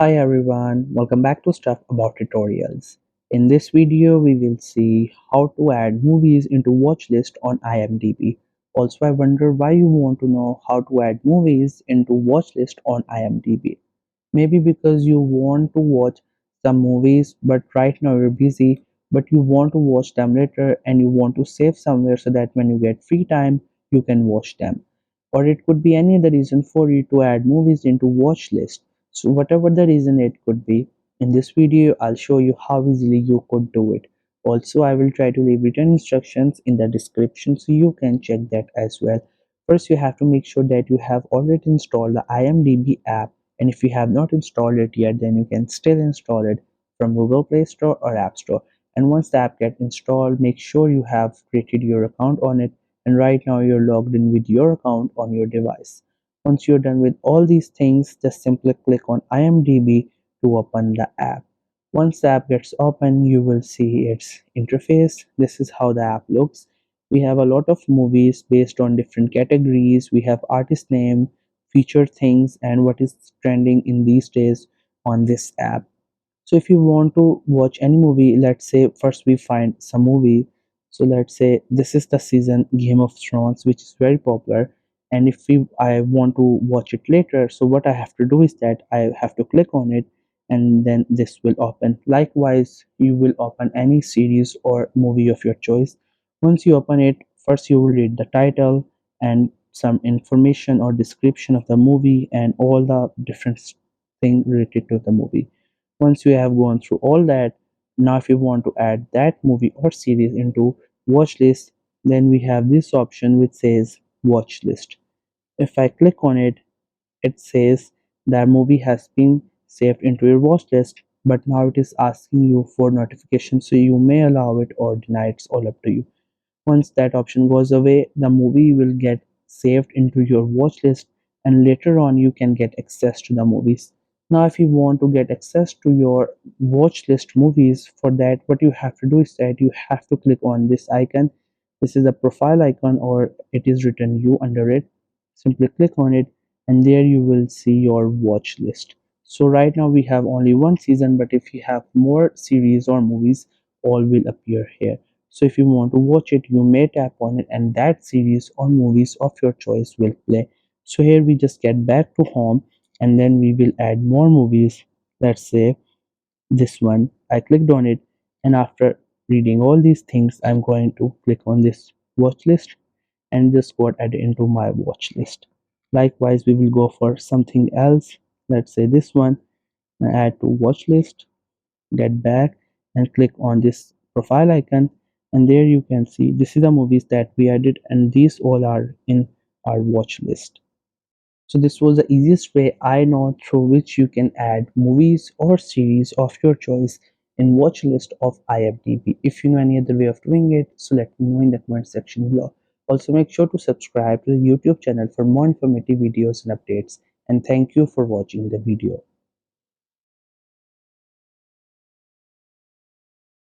Hi everyone, welcome back to Stuff About Tutorials. In this video, we will see how to add movies into watchlist on IMDb. Also, I wonder why you want to know how to add movies into watchlist on IMDb. Maybe because you want to watch some movies, but right now you're busy, but you want to watch them later and you want to save somewhere so that when you get free time, you can watch them. Or it could be any other reason for you to add movies into watch list. So whatever the reason it could be, in this video I'll show you how easily you could do it. Also, I will try to leave written instructions in the description so you can check that as well. First, you have to make sure that you have already installed the IMDb app, and if you have not installed it yet, then you can still install it from Google Play Store or App Store. And once the app gets installed, make sure you have created your account on it, and right now you're logged in with your account on your device. Once you're done with all these things, just simply click on IMDb to open the app. Once the app gets open, you will see its interface. This is how the app looks. We have a lot of movies based on different categories. We have artist name, feature things, and what is trending in these days on this app. So if you want to watch any movie, let's say first we find some movie. So let's say this is the season Game of Thrones, which is very popular. And if I want to watch it later, so what I have to do is that I have to click on it, and then this will open. Likewise, you will open any series or movie of your choice. Once you open it, first you will read the title and some information or description of the movie and all the different things related to the movie. Once you have gone through all that, now if you want to add that movie or series into watch list, then we have this option which says watch list. If I click on it, it says that movie has been saved into your watch list, but now it is asking you for notification, so you may allow it or deny it. It's all up to you. Once that option goes away, the movie will get saved into your watch list, and later on you can get access to the movies. Now, if you want to get access to your watch list movies, for that, what you have to do is that you have to click on this icon. This is a profile icon, or it is written you under it. Simply click on it, and there you will see your watch list. So, right now we have only one season, but if you have more series or movies, all will appear here. So if you want to watch it, you may tap on it and that series or movies of your choice will play. So here we just get back to home, and then we will add more movies. Let's say this one. I clicked on it, and after reading all these things, I'm going to click on this watch list and just got added into my watch list. Likewise, we will go for something else. Let's say this one, add to watch list, get back and click on this profile icon, and there you can see this is the movies that we added, and these all are in our watch list. So this was the easiest way I know through which you can add movies or series of your choice in watch list of IMDb. If you know any other way of doing it, so let me know in the comment section below. Also, make sure to subscribe to the YouTube channel for more informative videos and updates, and thank you for watching the video.